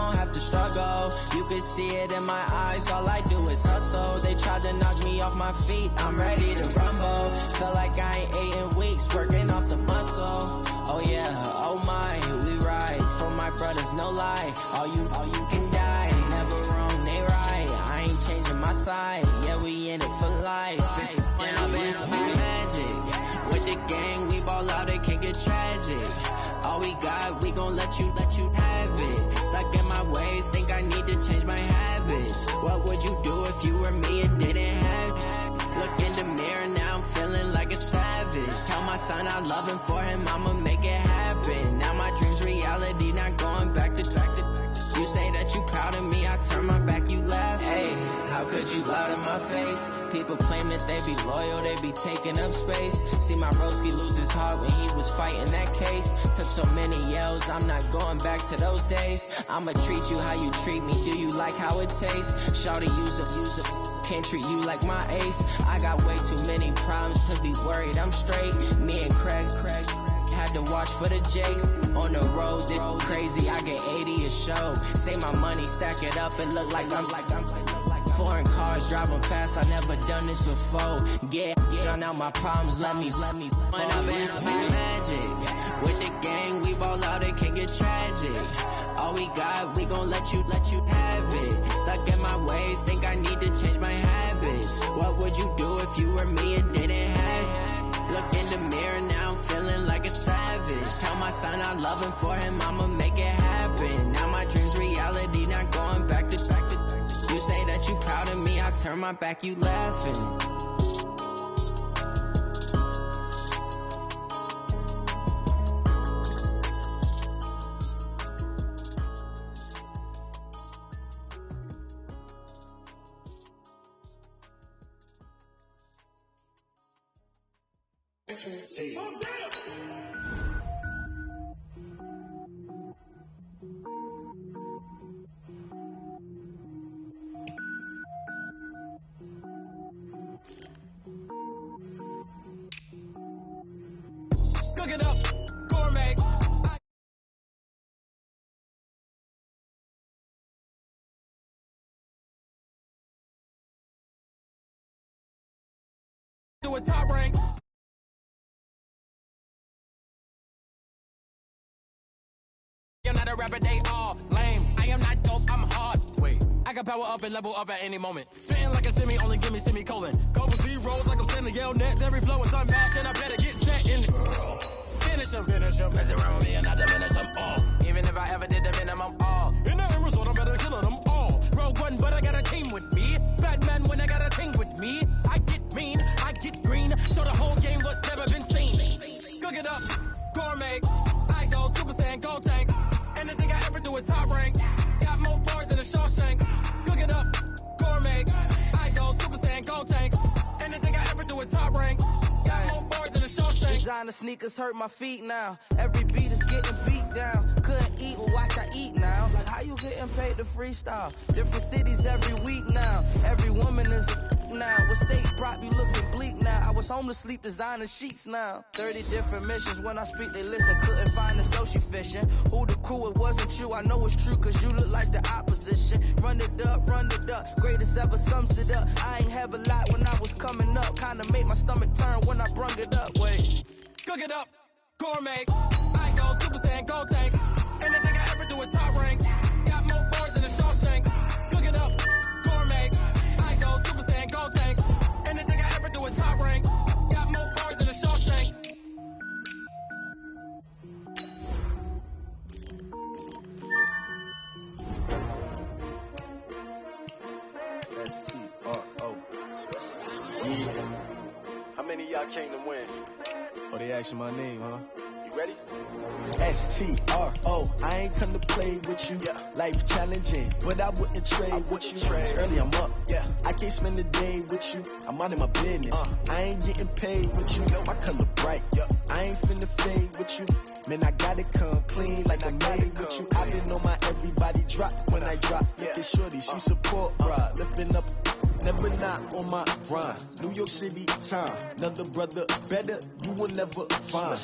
don't have to struggle. You can see it in my eyes, all I do is hustle. They tried to knock me off my feet, I'm ready to rumble. Feel like I ain't ate in weeks, working off the muscle. Oh yeah, oh my, we ride for my brothers, no lie. All you can die, never wrong, they right. I ain't changing my side, yeah, we in it for life. And I've been magic with the gang, we ball out, it can get tragic. All we got, we gon' let you have it. Stuck in my ways, think I need to change my habits. What would you do if you were me and didn't have it? Look in the mirror, now I'm feeling like a savage. Tell my son I love him, for him I'ma make it happen. Now my dream's reality, not going back to you say that you proud of me, I turn my back, you laugh. Hey, how could you lie to my face? People claim that they be loyal, they be taking up space. See my broski lose his heart when he was fighting that case. Took so many yells, I'm not going back to those days. I'ma treat you how you treat me, do you like how it tastes? Shawty, use it, can't treat you like my ace. I got way too many problems to be worried, I'm straight. Me and Craig had to watch for the Jakes. On the road, this crazy, I get 80 a show. Say my money, stack it up, and look like I'm foreign cars driving fast, I never done this before. Yeah, drown out my problems, let me When I've been magic with the gang, we ball out, it can get tragic. All we got, we gon' let you have it. Stuck in my ways, think I need to change my habits. What would you do if you were me and didn't have it? Look in the mirror, now I'm feeling like a savage. Tell my son I love him, for him I'ma make it happen. Now my dream's reality, not going back to you say that you proud of me, I turn my back, you laughing. Cook it up, gourmet. Do a top rank. You're not a rapper, they all lame. I am not dope, I'm hard. Wait, I can power up and level up at any moment. Spitting like a semi, only give me semicolon. Couple zeros like I'm sending Yale nets. Every flow is unmatched and I better get set in it. Finish him. Mess around with me and I diminish them all. Even if I ever did the minimum all. In the end result, I'm better killing them all. Rogue one, but I got a team with me. Bad man when I got a team with me. I get mean, I get green. Show the whole game what's never been seen. Cook it up, gourmet. I go Super Saiyan, gold tank. Anything I ever do is top rank. Got more bars than a Shawshank. Cook it up, gourmet. I go Super Saiyan, gold tank. Anything I ever do is top rank. Got more bars than a Shawshank. Designer sneakers hurt my feet now. Every beat is getting beat down. Couldn't eat, well watch I eat now. Like how you getting paid to freestyle? Different cities every week now. Every woman is a now. What state prop you looking bleak now? I was home to sleep designer sheets now. 30 different missions. When I speak they listen. Couldn't find the social fishing. Who the crew? It wasn't you. I know it's true cause you look like the opposition. Run it up. Greatest ever sums it up. I ain't have a lot when I was coming up. Kinda made my stomach turn when I brung it up. Wait. Cook it up, gourmet. I go Super Saiyan, gold tank. Anything I ever do is top rank. Got more bars than a Shawshank. Cook it up, gourmet. I go Super Saiyan, gold tank. Anything I ever do is top rank. Got more bars than a Shawshank. S-T-R-O. Yeah. How many of y'all came to win? Oh, they asking my name, huh? You ready? S-T-R-O. I ain't come to play with you. Yeah. Life challenging, but I wouldn't trade with you. Early I'm up. Yeah. I can't spend the day with you. I'm minding my business. I ain't getting paid with you. My color bright. Yeah. I ain't finna fade with you. Man, I gotta come clean like I'm made with you. I been on my everybody drop when I drop. Look at shorty, she support, bruh. Lifting up. Never not on my grind. New York City time. Another brother better, you will never find.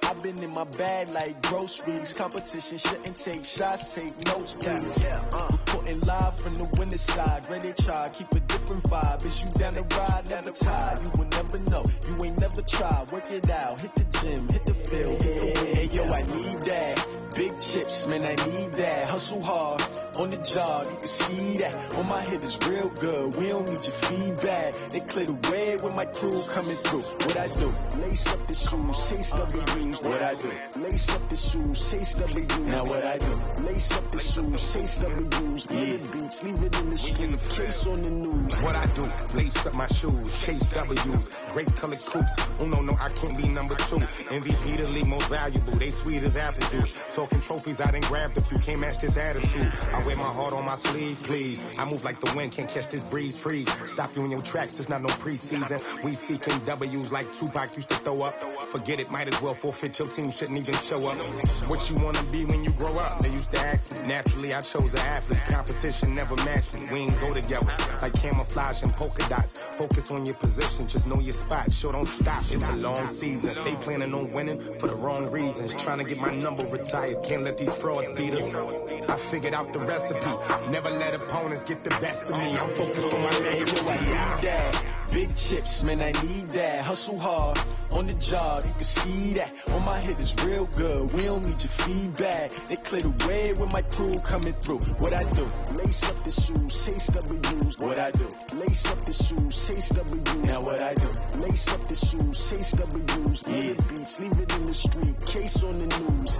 I been in my bag like groceries. Competition shouldn't take shots, take notes, please. Reporting live from the winter side. Ready to try, keep a different vibe. Is you down the ride, never tired. You will never know, you ain't never tried. Work it out, hit the gym, hit the field, hit the wind. Hey yo, I need that. Big chips, man, I need that. Hustle hard, on the job, you can see that. On my head is real good, we don't need your feedback. They clear the way with my crew coming through. What I do? Lace up the shoes, chase W's. What I do? Lace up the shoes, chase W's. Now what I do? Lace up the shoes, chase W's. Leave the beats, leave it in the street, case on the news. What I do? Lace up my shoes, chase W's. Great colored coops. Oh no, I can't be number 2. MVP the league most valuable. They sweet as apple juice. Talking trophies, I done grabbed a few. Can't match this attitude. I wear my heart on my sleeve, please. I move like the wind, can't catch this breeze, freeze. Stop you in your tracks, it's not no preseason. We seeking W's like Tupac used to throw up. Forget it, might as well forfeit. Your team shouldn't even show up. What you wanna be when you grow up? They used to ask me. Naturally, I chose an athlete. Competition never matched me. We ain't go together like camouflage and polka dots. Focus on your position, just know your spot. Sure, don't stop. It's a long season. They planning on winning for the wrong reasons. Trying to get my number retired. Can't let these frauds beat us. I figured out the recipe. Never let opponents get the best of me. I'm focused on my legacy. I need that. Big chips, man, I need that. Hustle hard, on the job, you can see that. On my head is real good, we don't need your feedback. They clear the way with my crew coming through. What I do? Lace up the shoes, chase W's. What I do? Lace up the shoes, chase W's. Now what I do? Lace up the shoes, chase W's. Leave the beats, leave it in the street, case on the news.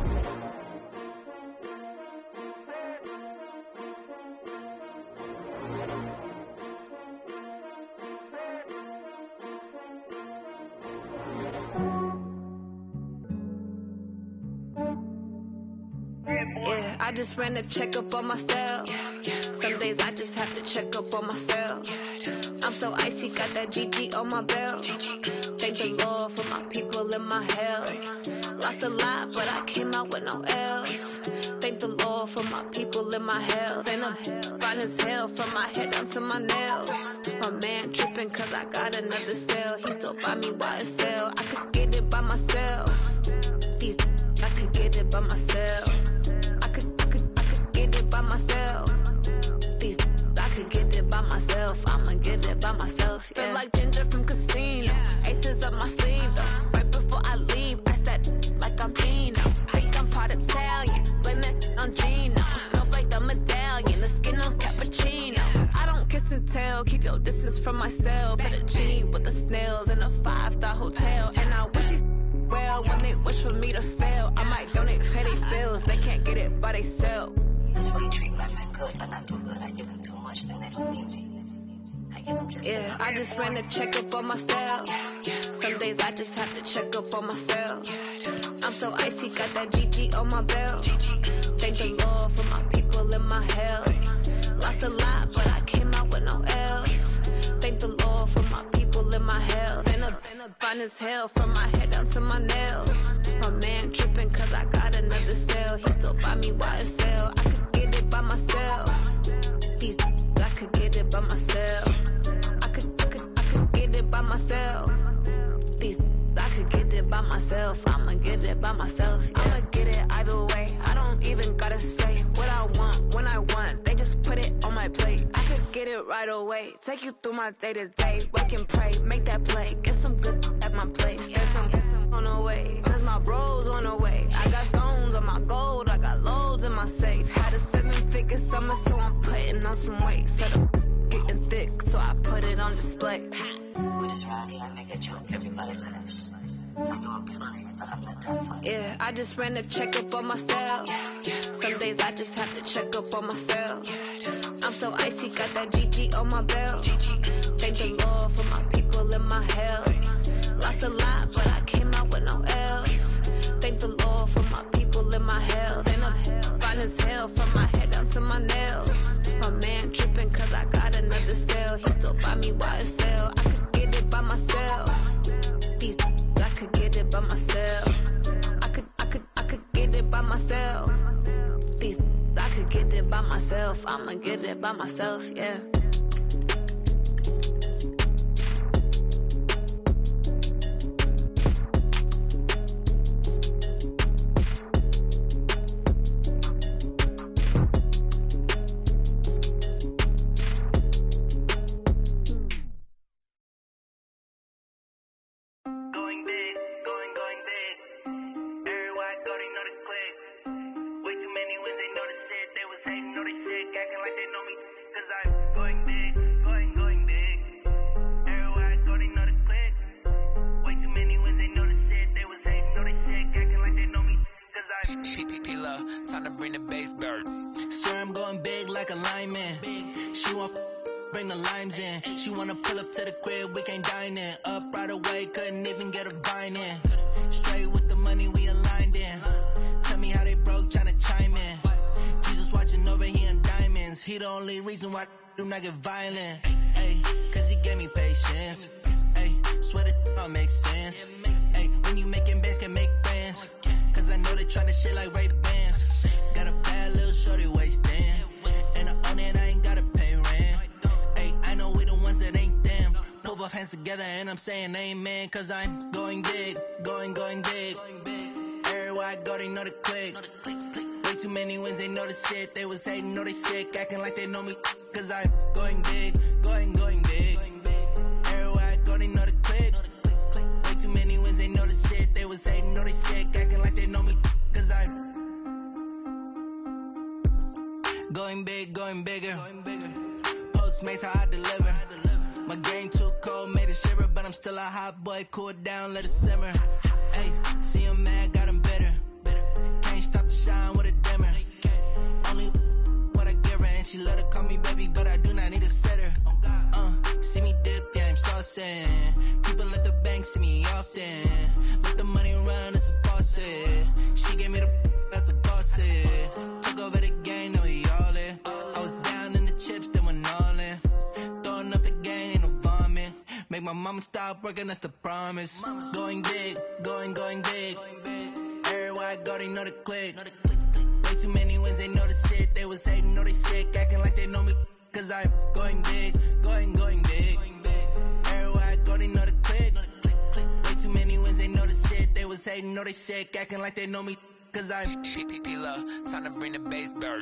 I just ran a checkup on myself. Some days I just have to check up on myself. I'm so icy, got that GG on my belt. Thank the Lord for my people in my health. Lost a lot, but I came out with no L's. Thank the Lord for my people in my health. And I'm fine as hell from my head down to my nails. My man tripping cause I got another cell. He still buy me YSL. I could get it by myself. These I could get it by myself. I'ma get it by myself, yeah. Feel like Ginger from Casino. Aces up my sleeve, though. Right before I leave, I said, like I'm Dino. Think I'm part Italian, blame it on Gino. Smells like the medallion, the skin on cappuccino. I don't kiss and tell, keep your distance from myself. At a G with the snails in a 5-star hotel. And I wish he's well when they wish for me to fail. I might donate petty bills, they can't get it by themselves. That's why you treat my men good, but not too good. I give them too much, then they don't need me. Yeah, I just ran a checkup on myself. Some days I just have to check up on myself. I'm so icy, got that GG on my belt. Thank the Lord for my people in my health. Lost a lot, but I came out with no L's. Thank the Lord for my people in my health. And I'm fine as hell from my head down to my nails. My man tripping cause I got another cell. He still buy me YSL. I could get it by myself. These I could get it by myself. By myself. These I could get it by myself. I'ma get it by myself. Yeah. I'ma get it either way. I don't even gotta say what I want when I want. They just put it on my plate. I could get it right away. Take you through my day to day. Wake and pray, make that play. Get some good at my place. There's some on the way. Cause my bros on the way. I got stones on my gold. I got loads in my safe. Had a 7-figure summer, so I'm putting on some weight. Set up getting thick, so I put it on display. This round here, I make a joke, everybody laughs. I know I'm funny, but I'm not that funny. Yeah, I just ran a checkup on myself. Some days I just have to check up on myself. I'm so icy, got that GG on my belt. Thank the Lord for my people in my health. Lost a lot, but I came out with no L's. Thank the Lord for my people in my health. And I'm fine as hell from my head down to my nails. My man tripping cause I got another cell. He still buy me YSL. I could get it by myself. These I could get it by myself. I could get it by myself. These I could get it by myself. I'ma get it by myself, yeah. Swear I'm going big like a lineman. She want bring the limes in. She wanna pull up to the crib, we can't dine in. Up right away, couldn't even get a vine in. Straight with the money we aligned in. Tell me how they broke, tryna chime in. Jesus watching over, he in diamonds. He the only reason why I do not get violent. Ay, cause he gave me patience. Ay, swear that don't make sense. Ay, when you making bands, can make friends. Cause I know they tryna shit like Ray-Bans. Got a bad little shorty wasting. And I own it, I ain't gotta pay rent. Ay, I know we the ones that ain't them. Put both hands together and I'm saying amen. Cause I'm going big, going big. Everywhere I go, they know the click. Way too many wins, they know the shit. They was hating, know they sick, acting like they know me. Cause I'm going big, going big. Everywhere I go, they know the click. Way too many wins, they know the shit. They was hating, know they sick, acting like they know me. Cause I'm going big, going bigger. Postmates, how I deliver. My game too cold, made it shiver. But I'm still a hot boy, cool it down, let it simmer. Hey, see him mad, got him bitter. Can't stop the shine with a dimmer. Only what I give her, and she let her call me baby, but I do not need a sitter. See me dip, yeah, I'm saucing. People at the bank see me often. Let the money run, it's a faucet. She gave me the that's a bosses. Took over the game, now we all in. I was down in the chips, then went all in. Throwing up the game, ain't no vomit. Make my mama stop working, that's the promise. Going big, going big. Everywhere I go, they know the click. Way too many wins, they know the shit. They was hating, know they sick, acting like they know me. Cause I'm going big, going big. Everywhere I go, they know the click. Way too many wins, they know the shit. They was hating, know they sick, acting like they know me. Cause I'm P-P-P-Love, time to bring the bass back.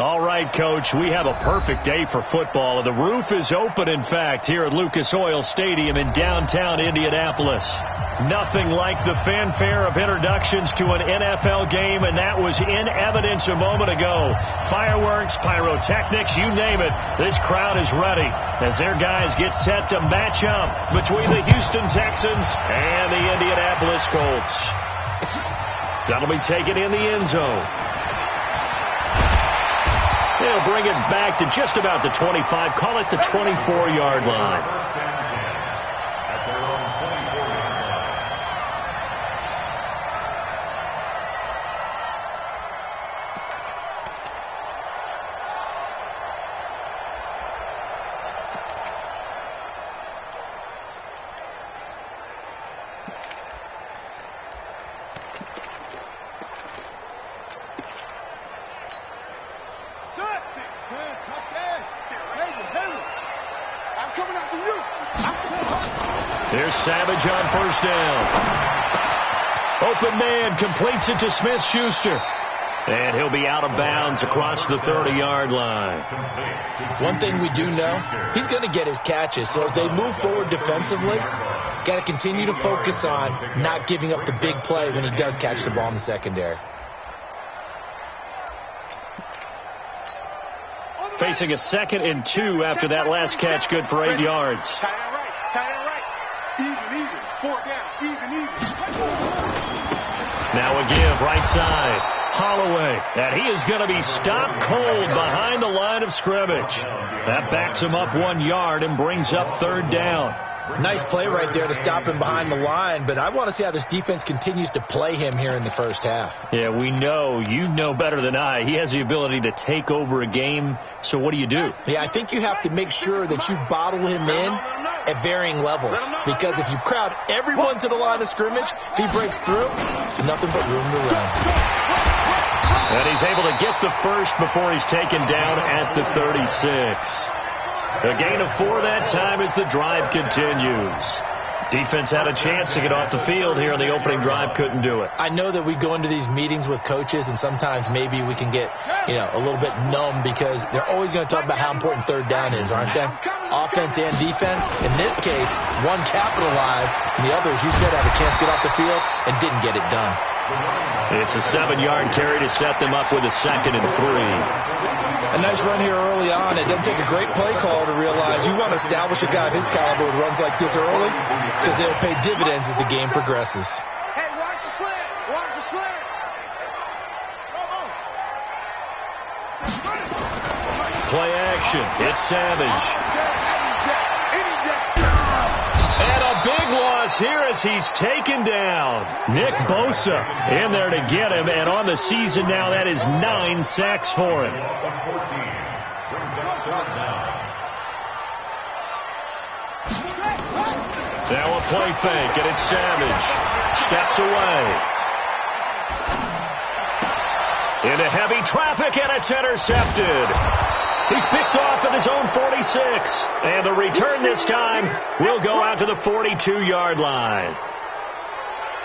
All right, Coach, we have a perfect day for football. The roof is open, in fact, here at Lucas Oil Stadium in downtown Indianapolis. Nothing like the fanfare of introductions to an NFL game, and that was in evidence a moment ago. Fireworks, pyrotechnics, you name it. This crowd is ready as their guys get set to match up between the Houston Texans and the Indianapolis Colts. That'll be taken in the end zone. They'll bring it back to just about the 25. Call it the 24-yard line. There's Savage on first down. Open man completes it to Smith-Schuster. And he'll be out of bounds across the 30-yard line. One thing we do know, he's going to get his catches. So as they move forward defensively, got to continue to focus on not giving up the big play when he does catch the ball in the secondary. Facing a 2nd and 2 after that last catch, good for 8 yards. Tight end right. Even. 4 down. Even. Now a give, right side. Holloway, and he is going to be stopped cold behind the line of scrimmage. That backs him up 1 yard and brings up 3rd down. Nice play right there to stop him behind the line, but I want to see how this defense continues to play him here in the first half. Yeah, we know. You know better than I. He has the ability to take over a game, so what do you do? Yeah, I think you have to make sure that you bottle him in at varying levels, because if you crowd everyone to the line of scrimmage, if he breaks through, it's nothing but room to run. And he's able to get the first before he's taken down at the 36. A gain of 4 that time as the drive continues. Defense had a chance to get off the field here in the opening drive, couldn't do it. I know that we go into these meetings with coaches, and sometimes maybe we can get, a little bit numb because they're always going to talk about how important 3rd down is, aren't they? Offense and defense. In this case, one capitalized, and the other, as you said, had a chance to get off the field and didn't get it done. It's a 7-yard carry to set them up with a 2nd and 3. A nice run here early on. It doesn't take a great play call to realize you want to establish a guy of his caliber with runs like this early because they'll pay dividends as the game progresses. Hey, watch the slant. Watch the slant. Play action. It's Savage. And a big loss here as he's taken down. Nick Bosa in there to get him, and on the season now, that is 9 sacks for him. Now a play fake, and it's Savage. Steps away. Into heavy traffic, and it's intercepted. He's picked off at his own 46. And the return this time will go out to the 42-yard line.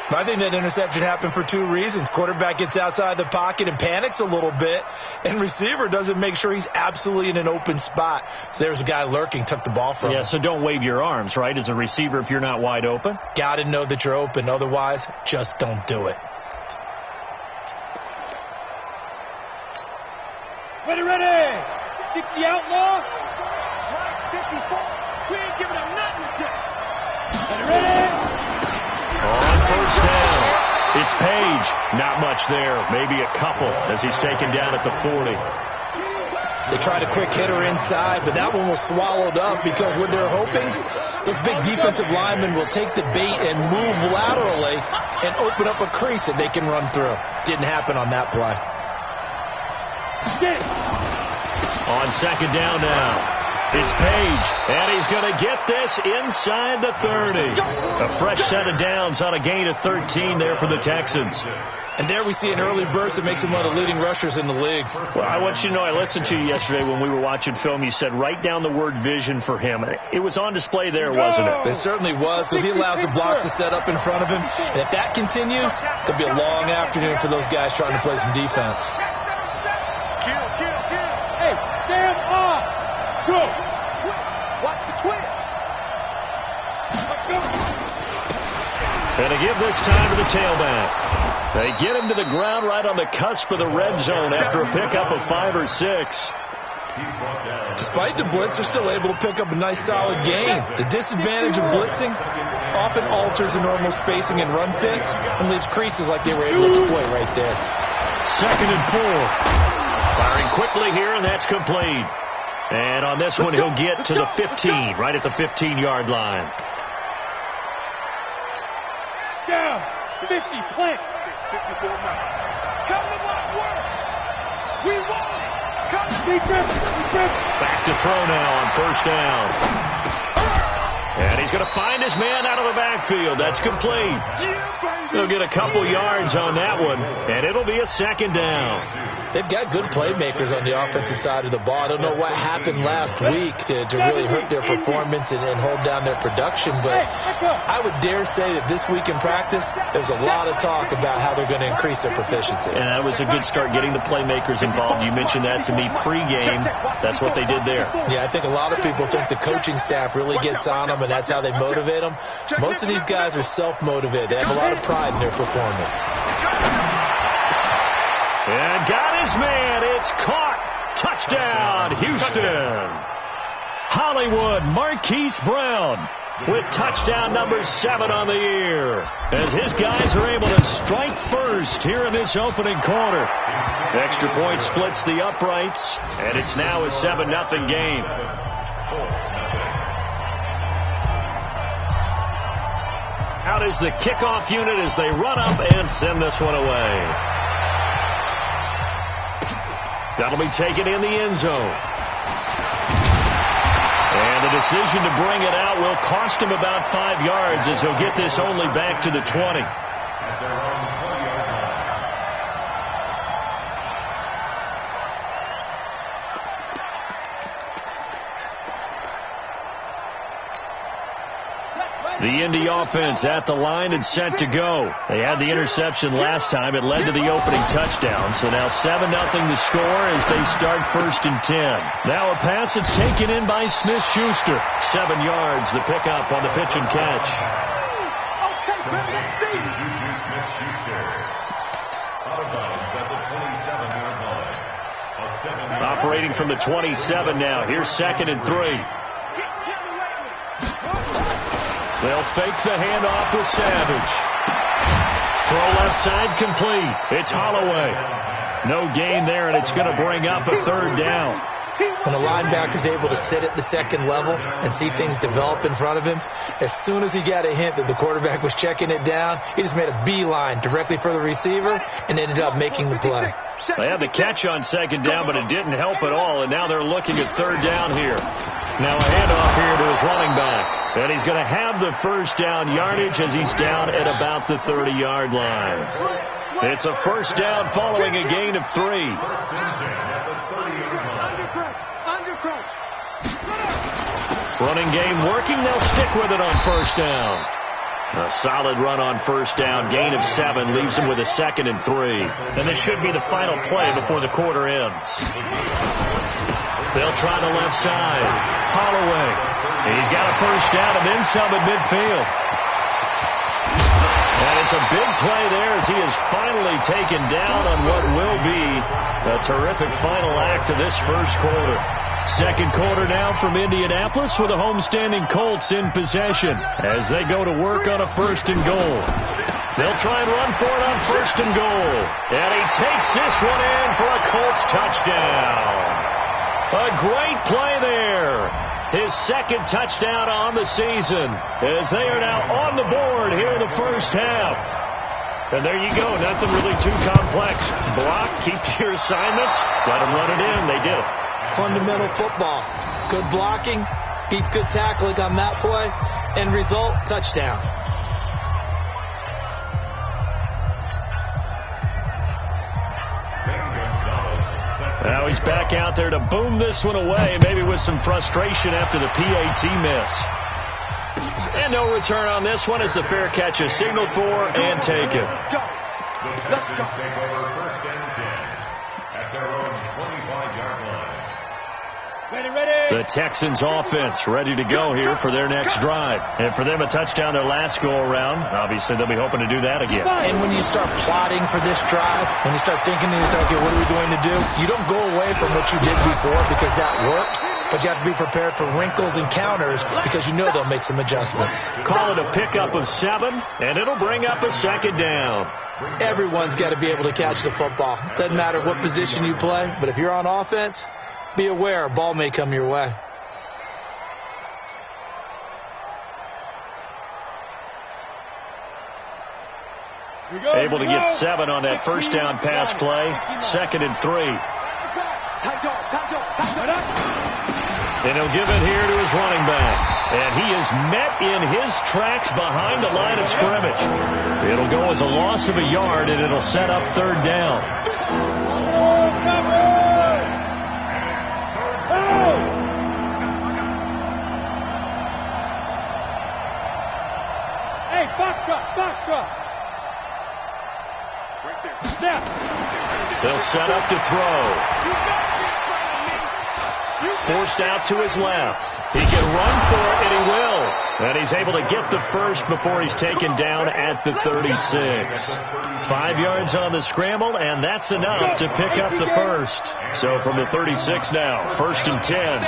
I think that interception happened for 2 reasons. Quarterback gets outside the pocket and panics a little bit, and receiver doesn't make sure he's absolutely in an open spot. So there's a guy lurking, took the ball from him. Yeah, so don't wave your arms, right, as a receiver if you're not wide open? Got to know that you're open. Otherwise, just don't do it. Ready! 60 outlaw. 54. We ain't giving him nothing. Ready? On first down, it's Page. Not much there. Maybe a couple as he's taken down at the 40. They tried a quick hitter inside, but that one was swallowed up because what they're hoping, those big defensive linemen will take the bait and move laterally and open up a crease that they can run through. Didn't happen on that play. On second down now, it's Page, and he's going to get this inside the 30. A fresh set of downs on a gain of 13 there for the Texans. And there we see an early burst that makes him one of the leading rushers in the league. Well, I want you to know, I listened to you yesterday when we were watching film. You said write down the word vision for him. It was on display there, wasn't it? It certainly was, because he allows the blocks to set up in front of him. And if that continues, it'll be a long afternoon for those guys trying to play some defense. Hey, stand up. Go. Watch the twist. And a give this time to the tailback. They get him to the ground right on the cusp of the red zone after a pickup of 5 or 6. Despite the blitz, they're still able to pick up a nice solid gain. The disadvantage of blitzing often alters the normal spacing and run fits and leaves creases like they were able to exploit right there. 2nd and 4. Firing quickly here, and that's complete. And on this one, he'll get to the 15, right at the 15-yard line. Down. 50, plant. 54 now. Come to my work. We want it. Come to defense. Back to throw now on first down. And he's going to find his man out of the backfield. That's complete. He'll get a couple yards on that one, and it'll be a second down. They've got good playmakers on the offensive side of the ball. I don't know what happened last week to really hurt their performance and hold down their production, but I would dare say that this week in practice, there's a lot of talk about how they're going to increase their proficiency. And that was a good start, getting the playmakers involved. You mentioned that to me pregame. That's what they did there. Yeah, I think a lot of people think the coaching staff really gets on them, and that's how they motivate them. Most of these guys are self-motivated. They have a lot of pride in their performance. And got his man. It's caught. Touchdown, Houston. Hollywood Marquise Brown with touchdown number 7 on the year, as his guys are able to strike first here in this opening quarter. Extra point splits the uprights, and it's now a 7-0 game. Out is the kickoff unit as they run up and send this one away. That'll be taken in the end zone. And the decision to bring it out will cost him about 5 yards, as he'll get this only back to the 20. The Indy offense at the line and set to go. They had the interception last time. It led to the opening touchdown. So now 7-0 the score as they start 1st and 10. Now a pass that's taken in by Smith-Schuster. 7 yards, the pickup on the pitch and catch. Operating from the 27 now. Here's 2nd and 3. They'll fake the handoff with Savage. Throw left side complete. It's Holloway. No gain there, and it's going to bring up a 3rd down. When a linebacker's able to sit at the 2nd level and see things develop in front of him, as soon as he got a hint that the quarterback was checking it down, he just made a beeline directly for the receiver and ended up making the play. They had the catch on 2nd down, but it didn't help at all, and now they're looking at 3rd down here. Now a handoff here to his running back. And he's going to have the 1st down yardage as he's down at about the 30-yard line. It's a 1st down following a gain of 3. Running game working. They'll stick with it on 1st down. A solid run on 1st down. Gain of 7 leaves him with a 2nd and 3. And this should be the final play before the quarter ends. They'll try the left side. Holloway. He's got a 1st down and then some at midfield. And it's a big play there as he is finally taken down on what will be a terrific final act of this 1st quarter. 2nd quarter now from Indianapolis with the homestanding Colts in possession as they go to work on a 1st and goal. They'll try and run for it on 1st and goal. And he takes this one in for a Colts touchdown. A great play there. His 2nd touchdown on the season as they are now on the board here in the 1st half. And there you go. Nothing really too complex. Block, keep your assignments, let them run it in. They did it. Fundamental football. Good blocking beats good tackling on that play. End result, touchdown. Now he's back out there to boom this one away, maybe with some frustration after the PAT miss. And no return on this one as the fair catch is signaled for and taken. Let's go. Take over 1st and 10 at their own 25-yard line. The Texans offense ready to go here for their next drive. And for them, a touchdown their last go-around. Obviously, they'll be hoping to do that again. And when you start plotting for this drive, when you start thinking to yourself, okay, what are we going to do? You don't go away from what you did before because that worked. But you have to be prepared for wrinkles and counters because you know they'll make some adjustments. Call it a pickup of 7, and it'll bring up a 2nd down. Everyone's got to be able to catch the football. Doesn't matter what position you play, but if you're on offense, be aware a ball may come your way. Able to get 7 on that 1st down pass play. 2nd and 3. And he'll give it here to his running back. And he is met in his tracks behind the line of scrimmage. It'll go as a loss of a yard, and it'll set up third down. Hey, box drop. Right there. Snap. They'll set up to throw. Forced out to his left. He can run for it, and he will. And he's able to get the first before he's taken down at the 36. 5 yards on the scramble, and that's enough to pick up the first. So from the 36 now, 1st and 10.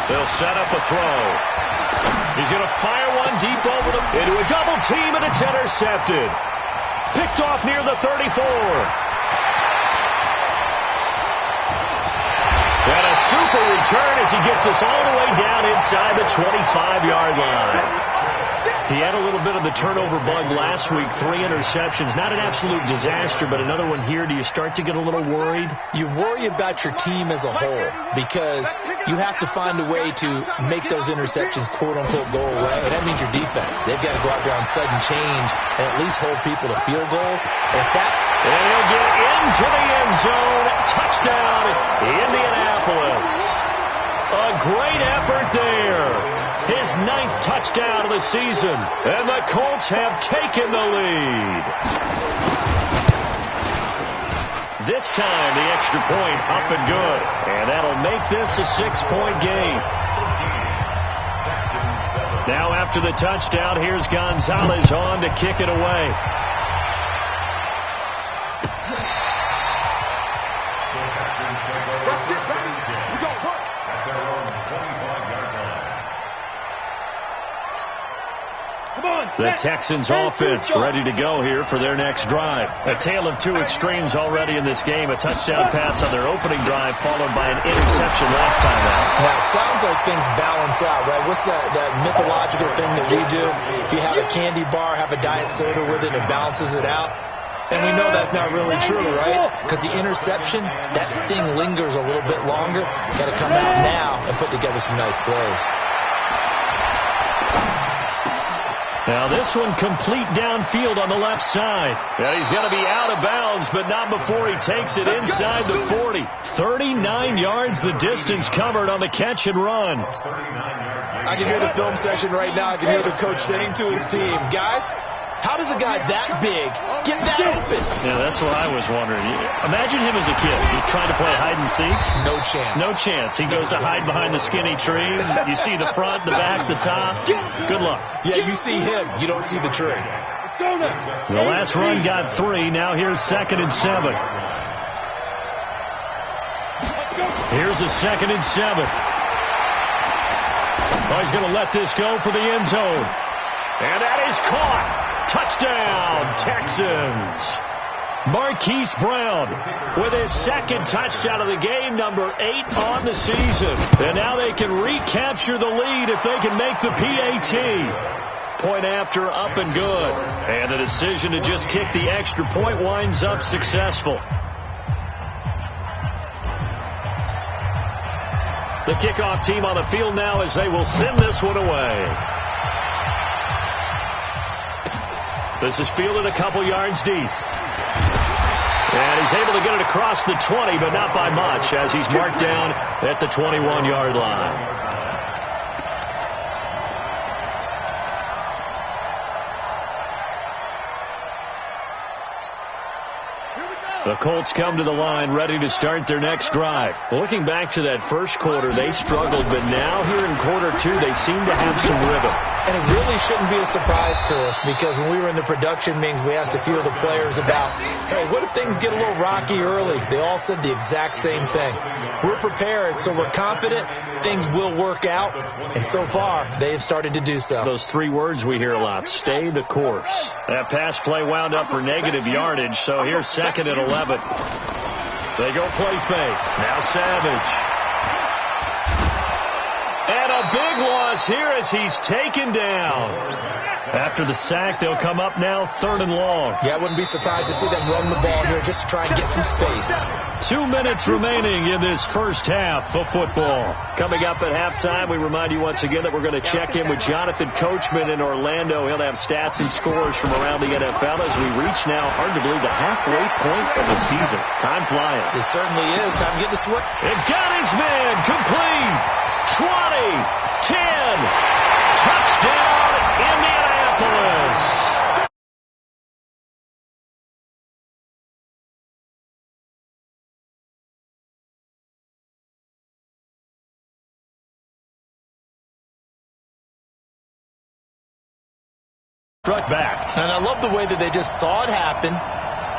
They'll set up a throw. He's going to fire one deep over into a double team, and it's intercepted. Picked off near the 34. And a super return as he gets us all the way down inside the 25-yard line. He had a little bit of the turnover bug last week, 3 interceptions. Not an absolute disaster, but another one here. Do you start to get a little worried? You worry about your team as a whole because you have to find a way to make those interceptions, quote-unquote, go away. And that means your defense. They've got to go out there on sudden change and at least hold people to field goals. And he'll get into the end zone. Touchdown, Indianapolis. A great effort there. His 9th touchdown of the season. And the Colts have taken the lead. This time, the extra point up and good. And that'll make this a 6-point game. Now after the touchdown, here's Gonzalez on to kick it away. The Texans offense ready to go here for their next drive. A tale of two extremes already in this game. A touchdown pass on their opening drive followed by an interception last time out. Now, it sounds like things balance out, right? What's that mythological thing that we do? If you have a candy bar, have a diet soda with it, it balances it out. And we know that's not really true, right? Because the interception, that sting lingers a little bit longer. Got to come out now and put together some nice plays. Now this one complete downfield on the left side. And he's going to be out of bounds, but not before he takes it inside the 40. 39 yards the distance covered on the catch and run. I can hear the film session right now. I can hear the coach saying to his team, guys, how does a guy that big get that open? Yeah, that's what I was wondering. Imagine him as a kid. He's trying to play hide and seek. No chance. No chance. He goes to hide behind the skinny tree. You see the front, the back, the top. Good luck. Yeah, you see him. You don't see the tree. Let's go now. The last run got 3. Now here's 2nd and 7. Here's a 2nd and 7. Oh, he's going to let this go for the end zone. And that is caught. Touchdown, Texans. Marquise Brown with his 2nd touchdown of the game, number 8 on the season. And now they can recapture the lead if they can make the PAT. Point after, up and good. And the decision to just kick the extra point winds up successful. The kickoff team on the field now as they will send this one away. This is fielded a couple yards deep. And he's able to get it across the 20, but not by much, as he's marked down at the 21-yard line. The Colts come to the line ready to start their next drive. Looking back to that first quarter, they struggled, but now here in quarter 2, they seem to have some rhythm. And it really shouldn't be a surprise to us because when we were in the production meetings, we asked a few of the players about, hey, what if things get a little rocky early? They all said the exact same thing. We're prepared, so we're confident things will work out. And so far, they have started to do so. Those 3 words we hear a lot, stay the course. That pass play wound up for negative yardage, so here's 2nd and 11. They go play fake. Now Savage. And a big one. across here as he's taken down. After the sack, they'll come up now 3rd and long. Yeah, I wouldn't be surprised to see them run the ball here just to try and get some space. 2 minutes remaining in this first half of football. Coming up at halftime, we remind you once again that we're going to check in with Jonathan Coachman in Orlando. He'll have stats and scores from around the NFL as we reach now, hard to believe, the halfway point of the season. Time flying. It certainly is. Time to get to swing. It got his man. Complete. 20. 10. Touchdown, Indianapolis. Struck back. And I love the way that they just saw it happen,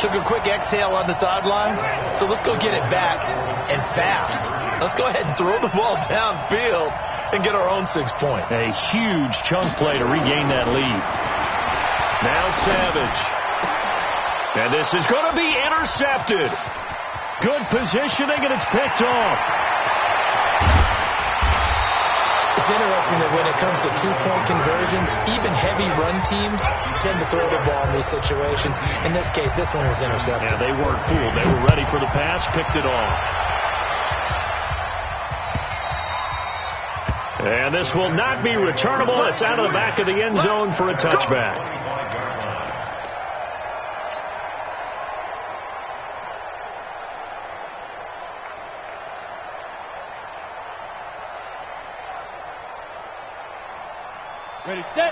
took a quick exhale on the sideline. So let's go get it back and fast. Let's go ahead and throw the ball downfield and get our own 6 points. A huge chunk play to regain that lead. Now Savage. And this is going to be intercepted. Good positioning, and it's picked off. It's interesting that when it comes to 2-point conversions, even heavy run teams tend to throw the ball in these situations. In this case, this one was intercepted. Yeah, they weren't fooled. They were ready for the pass, picked it off. And this will not be returnable. It's out of the back of the end zone for a touchback.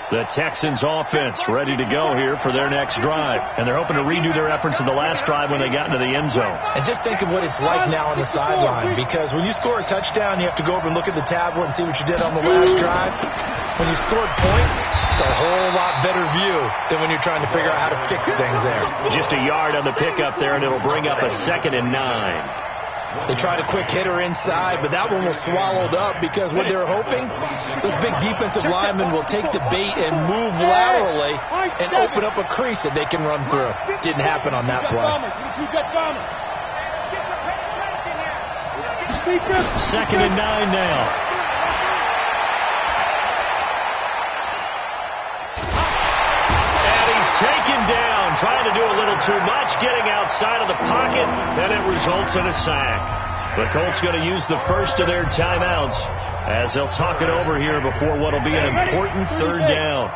The Texans offense ready to go here for their next drive. And they're hoping to redo their efforts in the last drive when they got into the end zone. And just think of what it's like now on the sideline, because when you score a touchdown, you have to go over and look at the tablet and see what you did on the last drive. When you scored points, it's a whole lot better view than when you're trying to figure out how to fix things there. Just a yard on the pickup there, and it'll bring up a 2nd and 9. They tried a quick hitter inside, but that one was swallowed up because what they were hoping, those big defensive linemen will take the bait and move laterally and open up a crease that they can run through. Didn't happen on that play. 2nd and 9 now. And he's taken down, trying to do a little too much, getting outside of the pocket, and it results in a sack. The Colts going to use the first of their timeouts as they'll talk it over here before what will be an important 3rd down.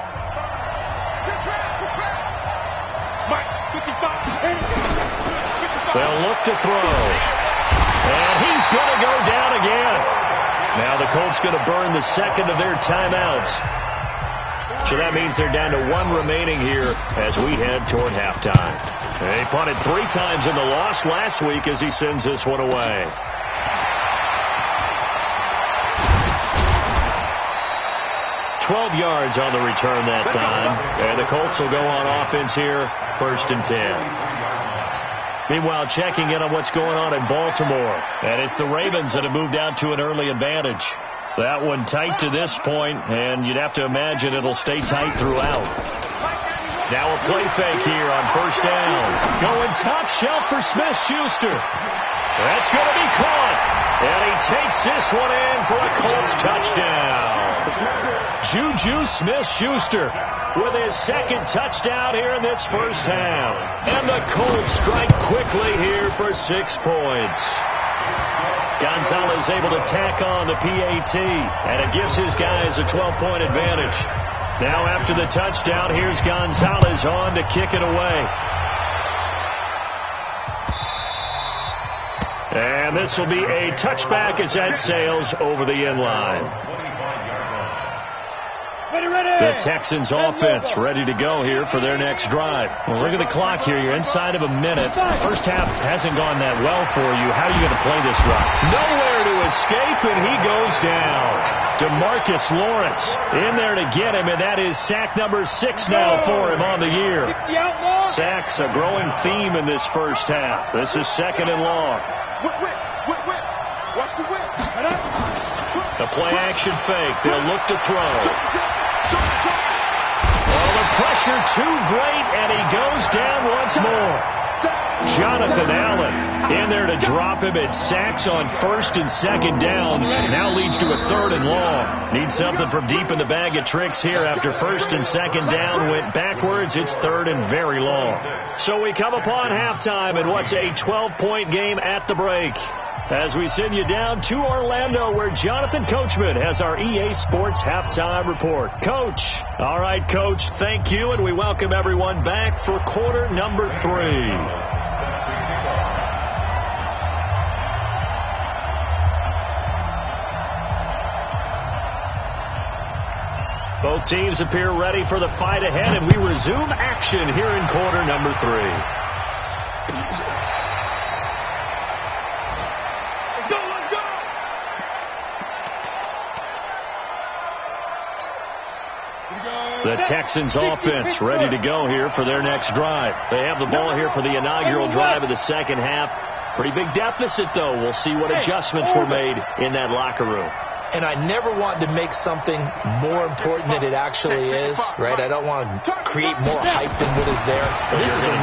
They'll look to throw. And he's going to go down again. Now the Colts going to burn the 2nd of their timeouts. So that means they're down to 1 remaining here as we head toward halftime. They punted 3 times in the loss last week as he sends this one away. Yards on the return that time. And the Colts will go on offense here, 1st and 10. Meanwhile, checking in on what's going on in Baltimore. And it's the Ravens that have moved out to an early advantage. That one tight to this point, and you'd have to imagine it'll stay tight throughout. Now a play fake here on 1st down. Going top shelf for Smith-Schuster. That's going to be caught. And he takes this one in for a Colts touchdown. Juju Smith-Schuster with his 2nd touchdown here in this first half. And the Colts strike quickly here for 6 points. Gonzalez able to tack on the PAT, and it gives his guys a 12-point advantage. Now after the touchdown, here's Gonzalez on to kick it away. And this will be a touchback as that sails over the end line. The Texans offense ready to go here for their next drive. Well, look at the clock here. You're inside of a minute. First half hasn't gone that well for you. How are you going to play this drive? Nowhere to escape, and he goes down. DeMarcus Lawrence in there to get him, and that is sack number 6 now for him on the year. Sacks a growing theme in this first half. This is 2nd and long. The play action fake. They'll look to throw. Well, the pressure too great, and he goes down once more. Jonathan Allen in there to drop him at sacks on first and second downs. Now leads to a third and long. Needs something from deep in the bag of tricks here after first and second down went backwards. It's third and very long. So we come upon halftime in what's a 12-point game at the break. As we send you down to Orlando, where Jonathan Coachman has our EA Sports Halftime Report. Coach. All right, Coach, thank you, and we welcome everyone back for quarter number 3. Both teams appear ready for the fight ahead, and we resume action here in quarter number 3. The Texans offense ready to go here for their next drive. They have the ball here for the inaugural drive of the second half. Pretty big deficit, though. We'll see what adjustments were made in that locker room. And I never want to make something more important than it actually is, right? I don't want to create more hype than what is there. This is I'm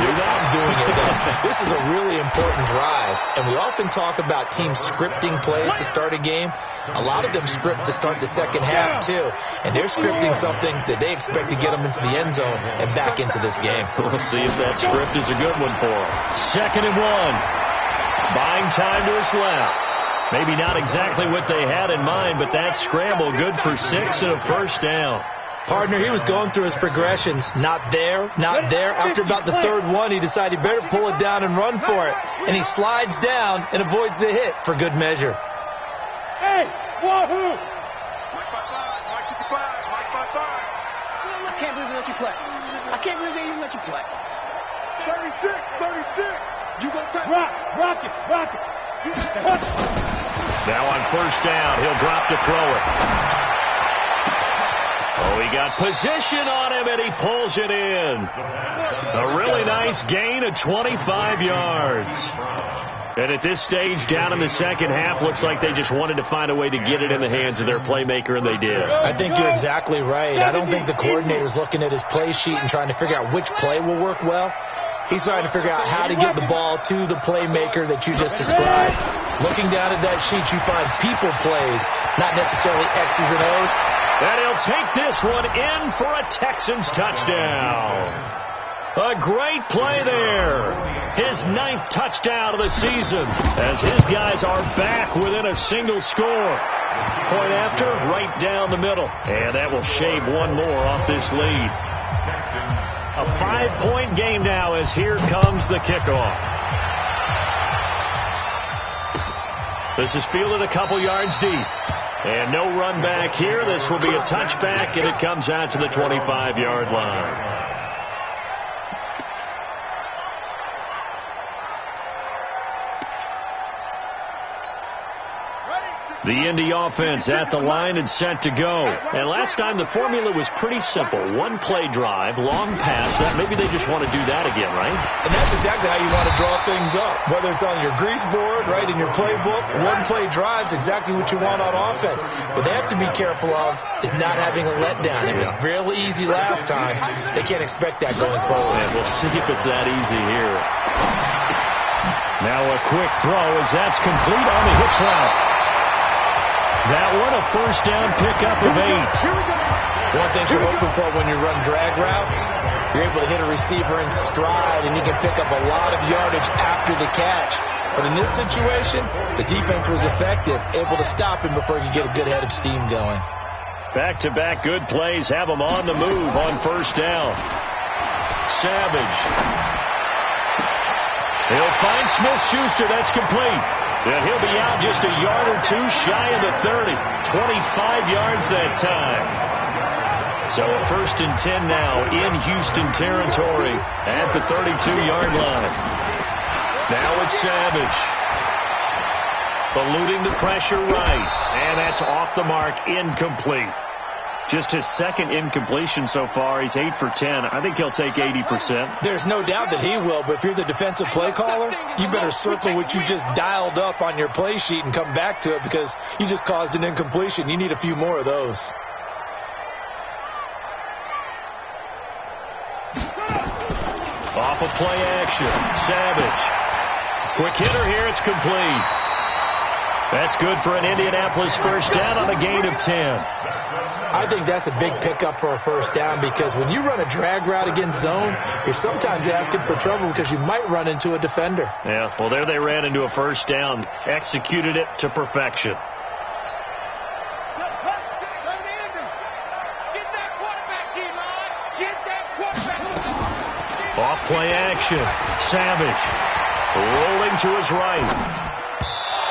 doing it, though. This is a really important drive. And we often talk about teams scripting plays to start a game. A lot of them script to start the second half, too. And they're scripting something that they expect to get them into the end zone and back into this game. We'll see if that script is a good one for them. 2nd and 1. Buying time to his left. Maybe not exactly what they had in mind, but that scramble good for 6 and a first down. Partner, he was going through his progressions. Not there, not there. After about the third one, he decided he better pull it down and run for it. And he slides down and avoids the hit for good measure. Hey, wahoo! Mike 55. I can't believe they let you play. I can't believe they even let you play. 36. You gonna take rock it. Now on first down, he'll drop to throw it. Oh, he got position on him, and he pulls it in. A really nice gain of 25 yards. And at this stage, down in the second half, looks like they just wanted to find a way to get it in the hands of their playmaker, and they did. I think you're exactly right. I don't think the coordinator's looking at his play sheet and trying to figure out which play will work well. He's trying to figure out how to get the ball to the playmaker that you just described. Looking down at that sheet, you find people plays, not necessarily X's and O's. And he'll take this one in for a Texans touchdown. A great play there. His 9th touchdown of the season as his guys are back within a single score. Point after, right down the middle. And that will shave one more off this lead. A 5-point game now as here comes the kickoff. This is fielded a couple yards deep. And no run back here. This will be a touchback, and it comes out to the 25-yard line. The Indy offense at the line and set to go. And last time the formula was pretty simple. One play drive, long pass. Maybe they just want to do that again, right? And that's exactly how you want to draw things up. Whether it's on your grease board, right, in your playbook, one play drive is exactly what you want on offense. What they have to be careful of is not having a letdown. It was really easy last time. They can't expect that going forward. And we'll see if it's that easy here. Now a quick throw as that's complete on the hitch route. That one, a first down pickup of 8. One thing you're hoping for when you run drag routes, you're able to hit a receiver in stride, and you can pick up a lot of yardage after the catch. But in this situation, the defense was effective, able to stop him before he could get a good head of steam going. Back-to-back good plays have him on the move on first down. Savage. He'll find Smith-Schuster. That's complete. And he'll be out just a yard or two shy of the 30. 25 yards that time. So a 1st and 10 now in Houston territory at the 32-yard line. Now it's Savage. Eluding the pressure right. And that's off the mark, incomplete. Just his 2nd incompletion so far. He's 8 for 10. I think he'll take 80%. There's no doubt that he will, but if you're the defensive play caller, you better circle what you just dialed up on your play sheet and come back to it because you just caused an incompletion. You need a few more of those. Off of play action. Savage. Quick hitter here. It's complete. That's good for an Indianapolis first down on a gain of 10. I think that's a big pickup for a first down because when you run a drag route against zone, you're sometimes asking for trouble because you might run into a defender. Yeah, well, there they ran into a first down, executed it to perfection. Off play action. Savage rolling to his right.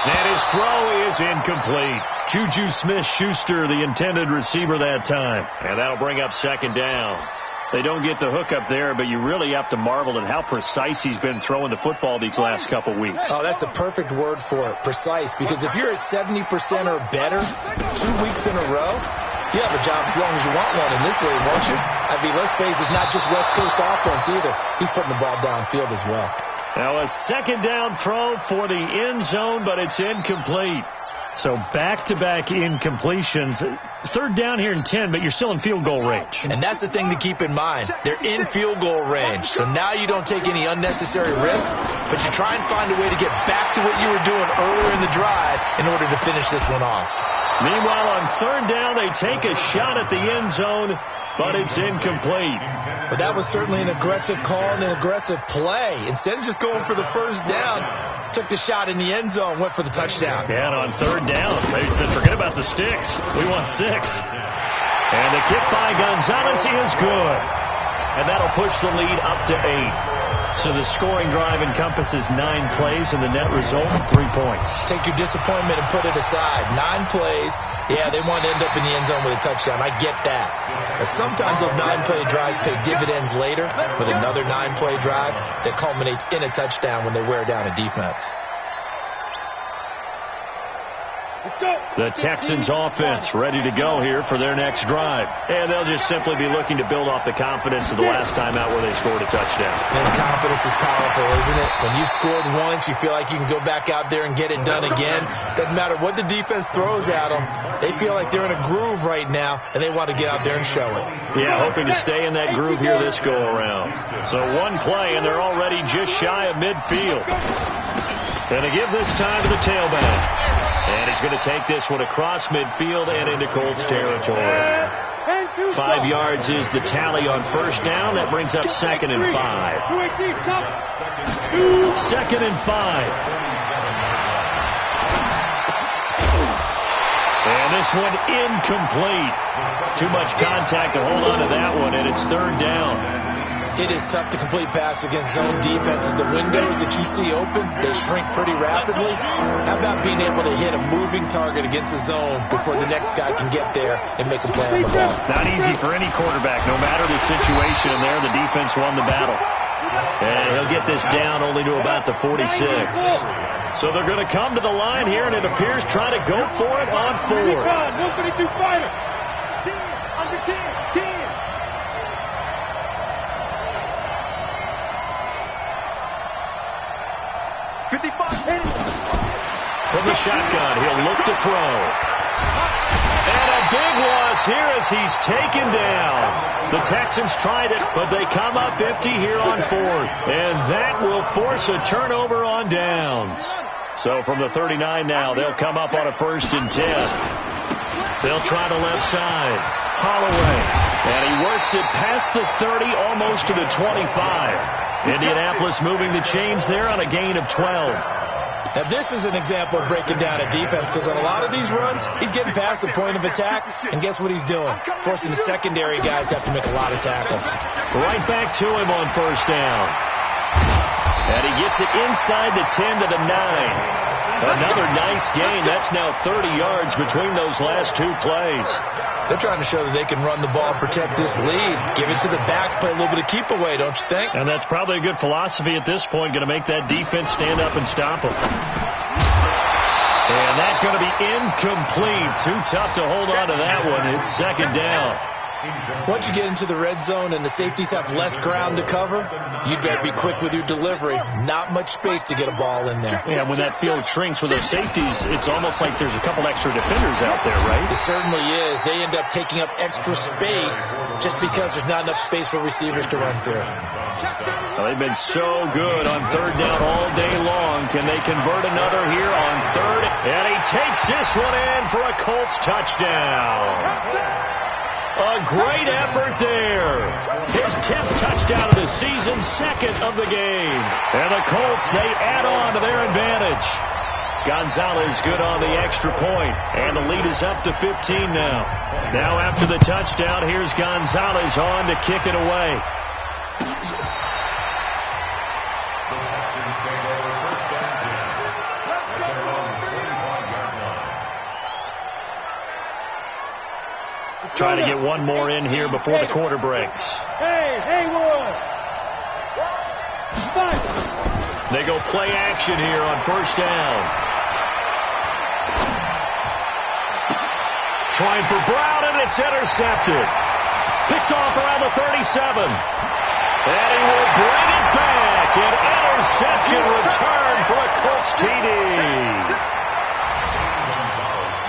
And his throw is incomplete. Juju Smith-Schuster, the intended receiver that time. And that'll bring up second down. They don't get the hook up there, but you really have to marvel at how precise he's been throwing the football these last couple weeks. Oh, that's a perfect word for it, precise. Because if you're at 70% or better 2 weeks in a row, you have a job as long as you want one in this league, won't you? I mean, let's face it, it's not just West Coast offense either. He's putting the ball downfield as well. Now a second down throw for the end zone, but it's incomplete. So back-to-back incompletions. Third down here in 10, but you're still in field goal range. And that's the thing to keep in mind. They're in field goal range. So now you don't take any unnecessary risks, but you try and find a way to get back to what you were doing earlier in the drive in order to finish this one off. Meanwhile, on third down, they take a shot at the end zone, but it's incomplete. But that was certainly an aggressive call and an aggressive play. Instead of just going for the first down, took the shot in the end zone, went for the touchdown. Yeah, and on third down, they said, forget about the sticks. We want 6. And the kick by Gonzalez is good. And that'll push the lead up to 8. So the scoring drive encompasses 9 plays, and the net result, 3 points. Take your disappointment and put it aside. 9 plays. Yeah, they want to end up in the end zone with a touchdown. I get that. But sometimes those 9-play drives pay dividends later with another 9-play drive that culminates in a touchdown when they wear down a defense. The Texans offense ready to go here for their next drive. And they'll just simply be looking to build off the confidence of the last time out where they scored a touchdown. And confidence is powerful, isn't it? When you scored once, you feel like you can go back out there and get it done again. Doesn't matter what the defense throws at them. They feel like they're in a groove right now, and they want to get out there and show it. Yeah, hoping to stay in that groove here this go-around. So one play, and they're already just shy of midfield. And they give this time to the tailback. And he's going to take this one across midfield and into Colts territory. 5 yards is the tally on first down. That brings up 2nd and 5. 2nd and 5. And this one incomplete. Too much contact to hold on to that one, and it's third down. It is tough to complete pass against zone defenses. The windows that you see open, they shrink pretty rapidly. How about being able to hit a moving target against a zone before the next guy can get there and make a play on the ball? Not easy for any quarterback. No matter the situation in there, the defense won the battle. And he'll get this down only to about the 46. So they're going to come to the line here, and it appears try to go for it on 4. 132 fighter. 10, under 10, 10. From the shotgun, he'll look to throw. And a big loss here as he's taken down. The Texans tried it, but they come up empty here on 4th. And that will force a turnover on downs. So from the 39 now, they'll come up on a 1st and 10. They'll try the left side. Holloway. And he works it past the 30, almost to the 25. Indianapolis moving the chains there on a gain of 12. Now, this is an example of breaking down a defense because on a lot of these runs, he's getting past the point of attack, and guess what he's doing? Forcing the secondary guys to have to make a lot of tackles. Right back to him on first down. And he gets it inside the 10 to the 9. Another nice gain. That's now 30 yards between those last 2 plays. They're trying to show that they can run the ball, protect this lead, give it to the backs, play a little bit of keep away, don't you think? And that's probably a good philosophy at this point, going to make that defense stand up and stop them. And that's going to be incomplete. Too tough to hold on to that one. It's 2nd down. Once you get into the red zone and the safeties have less ground to cover, you'd better be quick with your delivery. Not much space to get a ball in there. Yeah, when that field shrinks with those safeties, it's almost like there's a couple extra defenders out there, right? It certainly is. They end up taking up extra space just because there's not enough space for receivers to run through. Well, they've been so good on third down all day long. Can they convert another here on third? And he takes this one in for a Colts touchdown. A great effort there. His 10th touchdown of the season, second of the game. And the Colts, they add on to their advantage. Gonzalez good on the extra point. And the lead is up to 15 now. Now after the touchdown, here's Gonzalez on to kick it away. Trying to get one more in here before the quarter breaks. Hey, Haywood! They go play action here on first down. Trying for Brown, and it's intercepted. Picked off around the 37. And he will bring it back. An interception return for a Colts TD.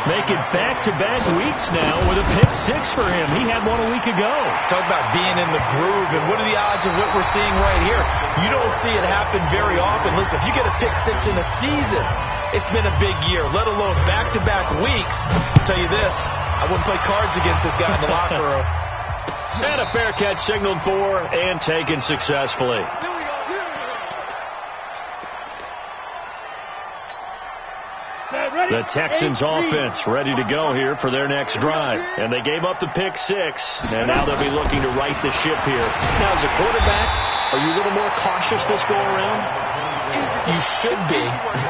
Make it back-to-back weeks now with a pick six for him. He had one a week ago. Talk about being in the groove, and what are the odds of what we're seeing right here? You don't see it happen very often. Listen, if you get a pick six in a season, it's been a big year, let alone back-to-back weeks. I'll tell you this, I wouldn't play cards against this guy in the locker room. And a fair catch signaled for and taken successfully. The Texans offense ready to go here for their next drive. And they gave up the pick six, and now they'll be looking to right the ship here. Now, as a quarterback, are you a little more cautious this go around? You should be,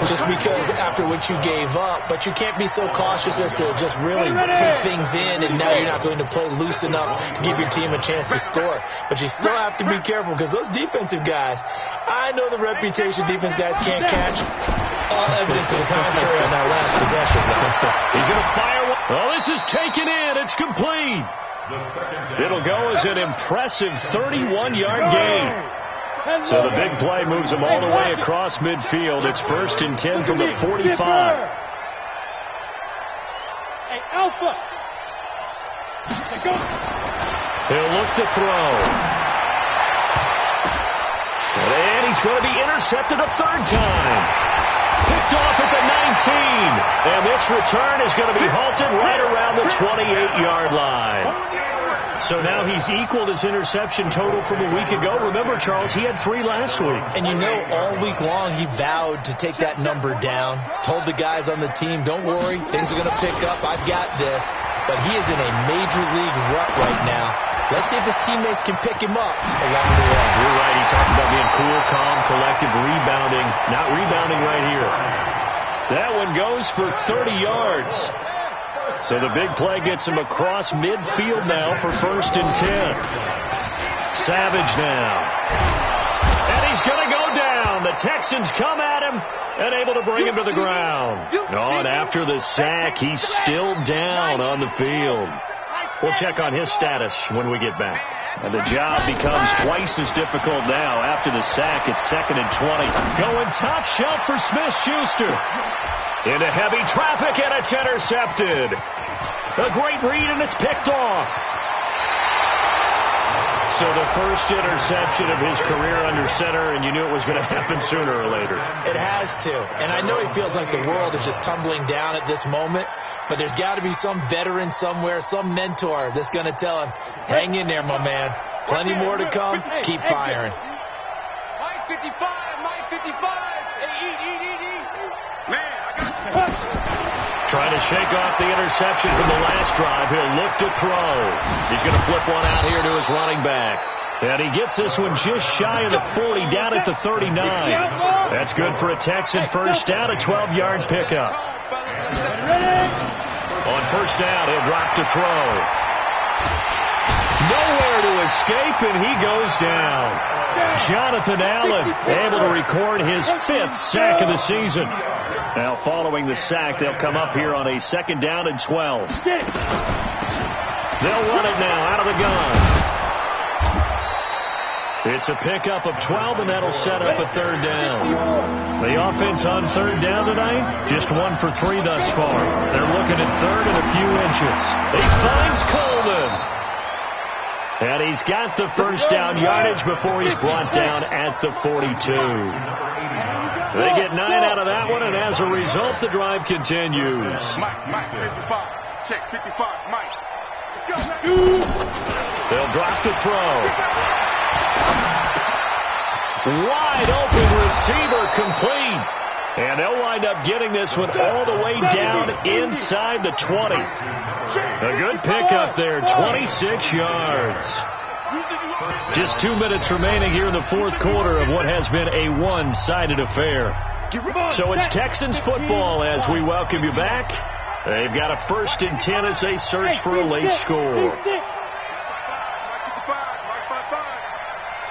just because after what you gave up. But you can't be so cautious as to just really take things in, and now you're not going to play loose enough to give your team a chance to score. But you still have to be careful, because those defensive guys, I know the reputation defense guys can't catch. All evidence to the contrary on that last possession. He's going to fire one. Oh, this is taken in. It's complete. It'll go as an impressive 31-yard gain. So the big play moves him all the way across midfield. It's 1st and 10 from the 45. Hey, Alpha. He'll look to throw. And he's going to be intercepted a third time. Picked off at the 19. And this return is going to be halted right around the 28-yard line. So now he's equaled his interception total from a week ago. Remember, Charles, he had 3 last week. And you know, all week long he vowed to take that number down. Told the guys on the team, don't worry, things are going to pick up. I've got this. But he is in a major league rut right now. Let's see if his teammates can pick him up along the way. You're right. He talked about being cool, calm, collective, rebounding. Not rebounding right here. That one goes for 30 yards. So the big play gets him across midfield now for 1st and 10. Savage now. And he's going to go down. The Texans come at him and able to bring him to the ground. Oh, and after the sack, he's still down on the field. We'll check on his status when we get back. And the job becomes twice as difficult now. After the sack, it's 2nd and 20. Going top shelf for Smith-Schuster. Into heavy traffic, and it's intercepted. A great read, and it's picked off. So the first interception of his career under center, and you knew it was going to happen sooner or later. It has to. And I know he feels like the world is just tumbling down at this moment, but there's got to be some veteran somewhere, some mentor that's going to tell him, hang in there, my man. Plenty more to come. Keep firing. Mike 55, Mike 55. Hey, eat. Man, I got you. Trying to shake off the interception from the last drive. He'll look to throw. He's going to flip one out here to his running back. And he gets this one just shy of the 40, down at the 39. That's good for a Texan first down, a 12-yard pickup. On first down, he'll drop to throw. Nowhere to escape, and he goes down. Jonathan Allen able to record his 5th sack of the season. Now, following the sack, they'll come up here on a 2nd down and 12. They'll run it now out of the gun. It's a pickup of 12, and that'll set up a 3rd down. The offense on 3rd down tonight, just 1 for 3 thus far. They're looking at 3rd and a few inches. He finds Coleman. And he's got the first down yardage before he's brought down at the 42. They get 9 out of that one, and as a result, the drive continues. Mike, 55. Check, 55, Mike. They'll drop the throw. Wide open receiver complete. And they'll wind up getting this one all the way down inside the 20. A good pickup there, 26 yards. Just 2 minutes remaining here in the fourth quarter of what has been a one-sided affair. So it's Texans football as we welcome you back. They've got a 1st and 10 as they search for a late score. What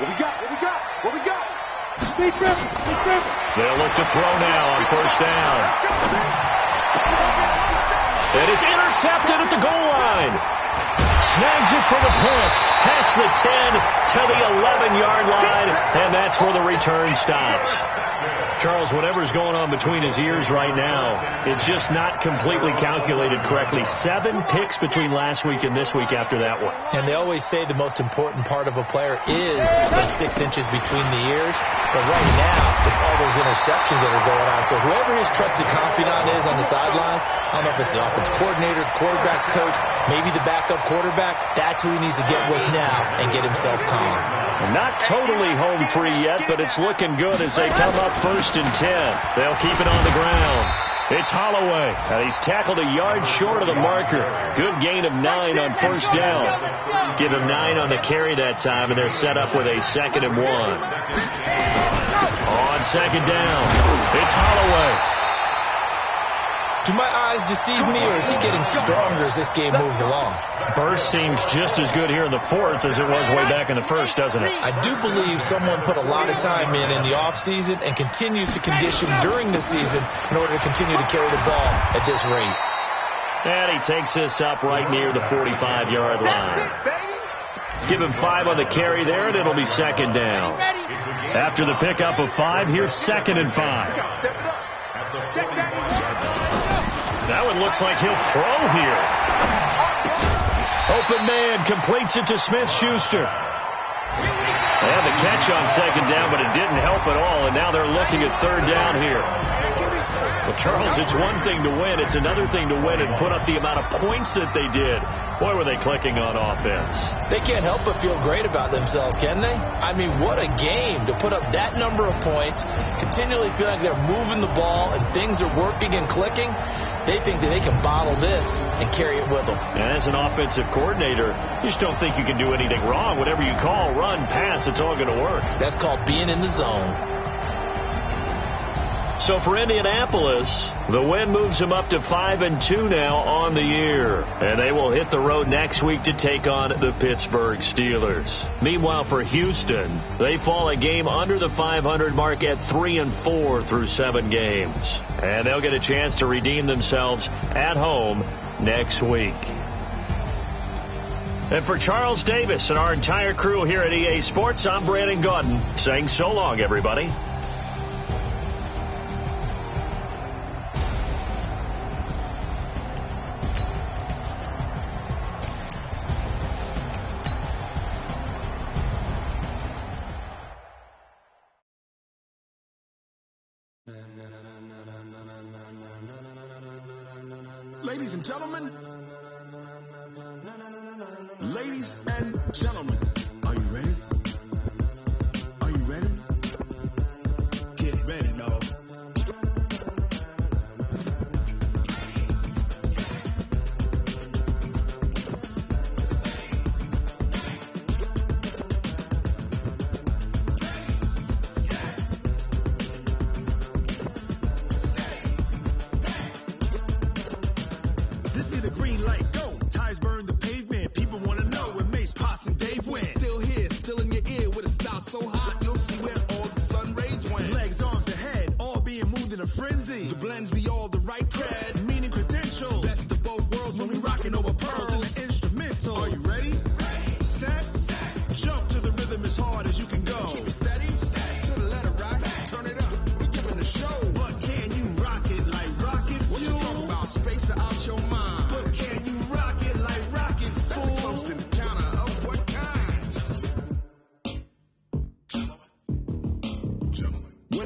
we got? They'll look to throw now on 1st down. And it's intercepted at the goal line. Snags it for the punt. Past the 10 to the 11-yard line. And that's where the return stops. Charles, whatever's going on between his ears right now, it's just not completely calculated correctly. 7 picks between last week and this week after that one. And they always say the most important part of a player is the 6 inches between the ears. But right now, it's all those interceptions that are going on. So whoever his trusted confidant is on the sidelines, I don't know if it's the offensive coordinator, the quarterback's coach, maybe the backup quarterback, that's who he needs to get with now and get himself calm. Not totally home free yet, but it's looking good as they come up 1st and 10. They'll keep it on the ground. It's Holloway. He's tackled a yard short of the marker. Good gain of 9 on 1st down. Give him 9 on the carry that time, and they're set up with a 2nd and 1. On 2nd down, it's Holloway. Do my eyes deceive me, or is he getting stronger as this game moves along? Burst seems just as good here in the 4th as it was way back in the 1st, doesn't it? I do believe someone put a lot of time in the offseason and continues to condition during the season in order to continue to carry the ball at this rate. And he takes this up right near the 45-yard line. Give him 5 on the carry there, and it'll be 2nd down. After the pickup of 5, here's 2nd and 5. That one looks like he'll throw here. Open man completes it to Smith-Schuster. And the catch on 2nd down, but it didn't help at all, and now they're looking at 3rd down here. Well, Charles, it's one thing to win. It's another thing to win and put up the amount of points that they did. Boy, were they clicking on offense. They can't help but feel great about themselves, can they? I mean, what a game to put up that number of points, continually feel like they're moving the ball and things are working and clicking. They think that they can bottle this and carry it with them. And as an offensive coordinator, you just don't think you can do anything wrong. Whatever you call, run, pass, it's all going to work. That's called being in the zone. So for Indianapolis, the win moves them up to 5-2 now on the year. And they will hit the road next week to take on the Pittsburgh Steelers. Meanwhile, for Houston, they fall a game under the 500 mark at 3-4 through 7 games. And they'll get a chance to redeem themselves at home next week. And for Charles Davis and our entire crew here at EA Sports, I'm Brandon Gaudin saying so long, everybody. Ladies and gentlemen, are you ready? Are you ready? Get ready, dog. This be the green light, go. Tires burn the pavement. People want to know when Mace, Poss, and Dave win.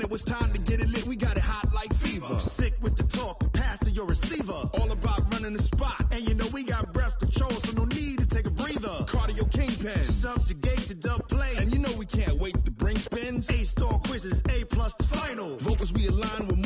Now it's time to get it lit, we got it hot like fever. Sick with the talk, pass to your receiver. All about running the spot, and you know we got breath control, so no need to take a breather. Cardio kingpin, subjugate the dub play, and you know we can't wait to bring spins. A-star quizzes, A+ the final. Vocals we align with